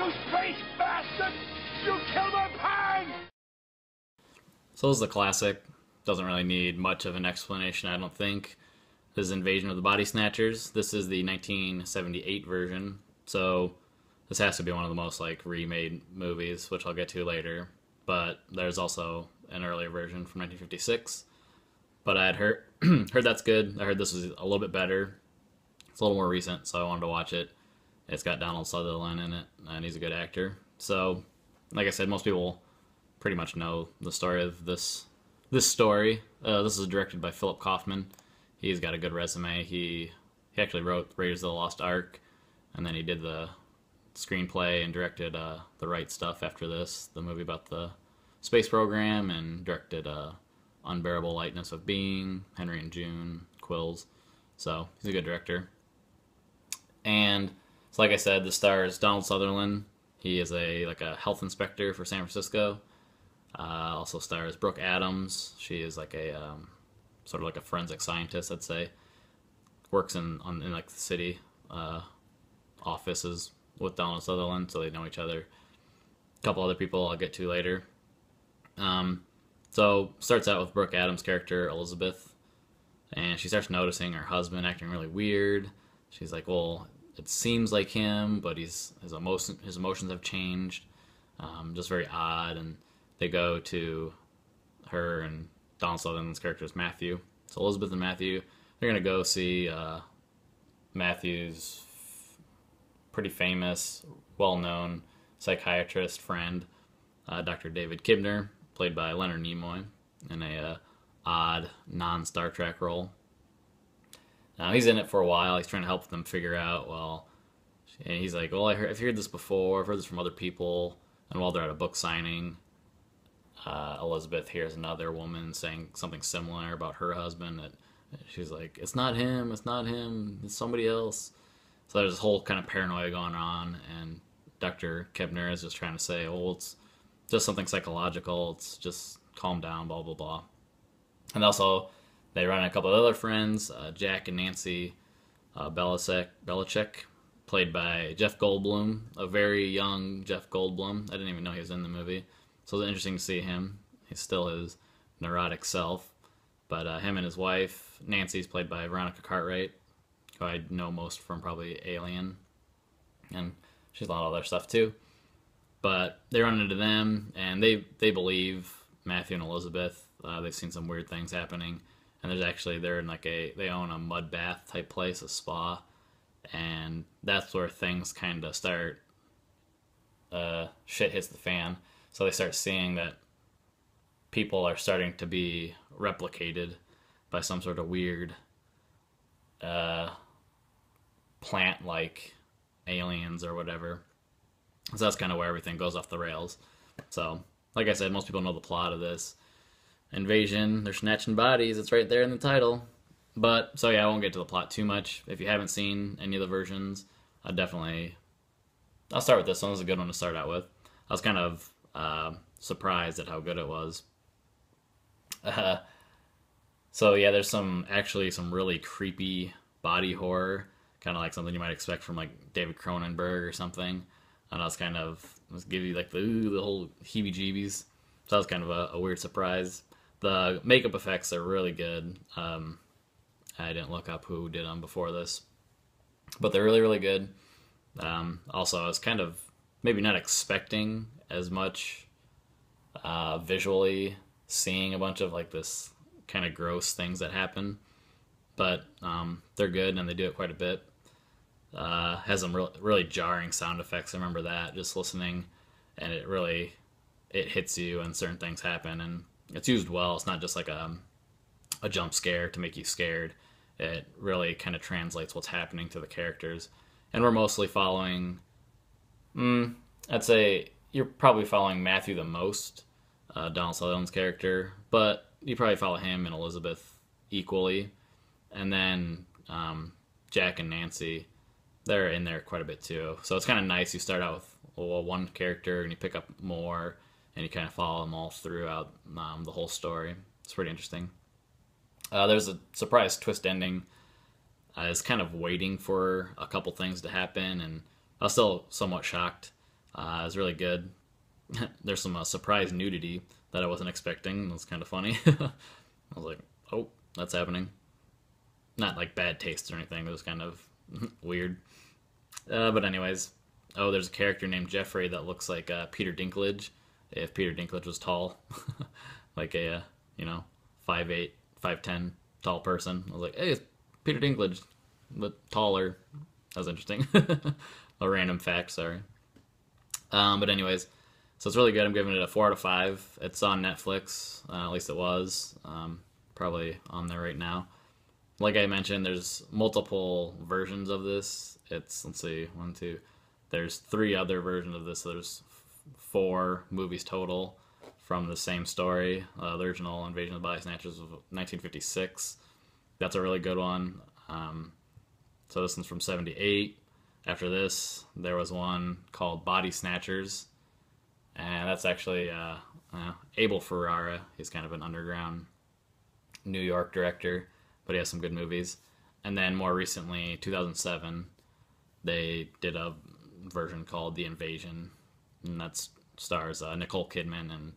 You space bastard! You killed my pan! So this is a classic. Doesn't really need much of an explanation, I don't think. This is Invasion of the Body Snatchers. This is the 1978 version. So this has to be one of the most remade movies, which I'll get to later. But there's also an earlier version from 1956. But I had heard heard that's good. I heard this was a little bit better. It's a little more recent, so I wanted to watch it. It's got Donald Sutherland in it, and he's a good actor. So, like I said, most people pretty much know the story of this story. This is directed by Philip Kaufman. He's got a good resume. He actually wrote Raiders of the Lost Ark, and then he did the screenplay and directed The Right Stuff after this, the movie about the space program, and directed Unbearable Lightness of Being, Henry and June, Quills. So he's a good director. And so, like I said, the stars Donald Sutherland. He is a health inspector for San Francisco. Also stars Brooke Adams. She is a sort of a forensic scientist, I'd say. Works in the city offices with Donald Sutherland, so they know each other. A couple other people I'll get to later. So starts out with Brooke Adams' character Elizabeth, and she starts noticing her husband acting really weird. She's like, well, it seems like him, but his emotions have changed. Just very odd. And they go to her and Donald Sutherland's character is Matthew. So Elizabeth and Matthew, they're gonna go see Matthew's pretty famous, well-known psychiatrist friend, Dr. David Kibner, played by Leonard Nimoy, in a odd non-Star Trek role. Now he's in it for a while. He's trying to help them figure out. And he's like, "Well, I've heard this before. I've heard this from other people." And while they're at a book signing, Elizabeth hears another woman saying something similar about her husband. That she's like, "It's not him. It's not him. It's somebody else." So there's this whole kind of paranoia going on, and Dr. Kibner is just trying to say, "Oh, it's just something psychological. It's just calm down, blah blah blah." And also, they run a couple of other friends, Jack and Nancy Belichick, played by Jeff Goldblum, a very young Jeff Goldblum. I didn't even know he was in the movie, so it was interesting to see him. He's still his neurotic self, but him and his wife, Nancy's played by Veronica Cartwright, who I know most from probably Alien, and she's a lot of other stuff too. But they run into them, and they believe Matthew and Elizabeth. They've seen some weird things happening. And they're in they own a mud bath type place, a spa, and that's where things kind of start, shit hits the fan. So they start seeing that people are starting to be replicated by some sort of weird, plant-like aliens or whatever. So that's kind of where everything goes off the rails. So, like I said, most people know the plot of this. Invasion, they're snatching bodies, it's right there in the title. But, so yeah, I won't get to the plot too much. If you haven't seen any of the versions, I'll start with this one. This is a good one to start out with. I was kind of surprised at how good it was. So yeah, there's some really creepy body horror, kind of like something you might expect from David Cronenberg or something. And I was let's give you the whole heebie-jeebies. So that was kind of a weird surprise. The makeup effects are really good. I didn't look up who did them before this, but they're really, really good. Also, I was kind of maybe not expecting as much visually, seeing a bunch of this kind of gross things that happen, but they're good and they do it quite a bit. Has some really jarring sound effects. I remember that, just listening, and it hits you and certain things happen, and it's used well. It's not just a jump scare to make you scared. It really kind of translates what's happening to the characters. And we're mostly following, I'd say you're probably following Matthew the most, Donald Sutherland's character, but you probably follow him and Elizabeth equally. And then Jack and Nancy, they're in there quite a bit too. So it's kind of nice. You start out with one character and you pick up more, and you kind of follow them all throughout the whole story. It's pretty interesting. There's a surprise twist ending. I was kind of waiting for a couple things to happen, and I was still somewhat shocked. It was really good. There's some surprise nudity that I wasn't expecting. It was kind of funny. I was like, oh, that's happening. Not like bad taste or anything. It was kind of weird. But anyways, oh, there's a character named Jeffrey that looks like Peter Dinklage. If Peter Dinklage was tall, like a 5'8", 5'10" tall person. I was like, hey, it's Peter Dinklage, but taller. That was interesting. A random fact, sorry. But anyways, so it's really good. I'm giving it a 4 out of 5. It's on Netflix, at least it was. Probably on there right now. Like I mentioned, there's multiple versions of this. Let's see, 1, 2. There's 3 other versions of this. So there's 4 movies total from the same story. The original Invasion of the Body Snatchers of 1956. That's a really good one. So this one's from 78. After this, there was one called Body Snatchers. And that's actually Abel Ferrara. He's kind of an underground New York director, but he has some good movies. And then more recently, 2007, they did a version called The Invasion, and that stars Nicole Kidman and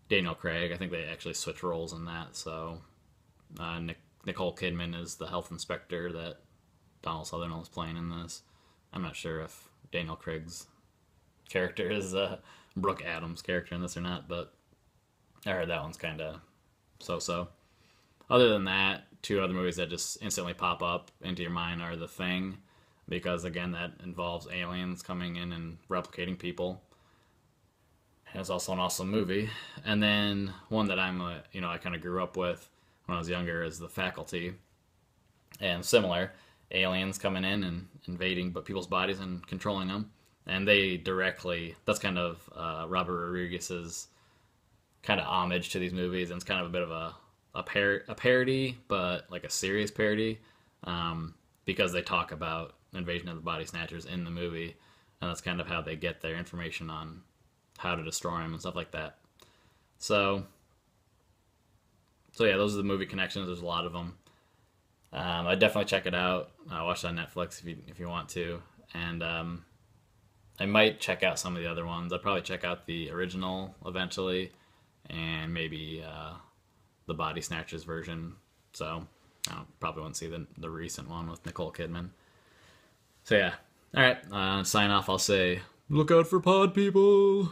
Daniel Craig. I think they actually switch roles in that. So Nicole Kidman is the health inspector that Donald Sutherland is playing in this. I'm not sure if Daniel Craig's character is Brooke Adams' character in this or not, but I heard that one's kind of so-so. Other than that, 2 other movies that just instantly pop up into your mind are The Thing, because again, that involves aliens coming in and replicating people. And it's also an awesome movie. And then one that I kind of grew up with when I was younger is The Faculty. And similar, aliens coming in and invading people's bodies and controlling them. And that's kind of Robert Rodriguez's kind of homage to these movies, and it's kind of a bit of a parody, but like a serious parody, because they talk about Invasion of the Body Snatchers in the movie, and that's kind of how they get their information on how to destroy them and stuff like that. So yeah, those are the movie connections. There's a lot of them. I'd definitely check it out. Watch it on Netflix if you want to, and I might check out some of the other ones. I'd probably check out the original eventually, and maybe the Body Snatchers version. So I probably won't see the recent one with Nicole Kidman. So yeah. All right. Sign off. I'll say, look out for pod people.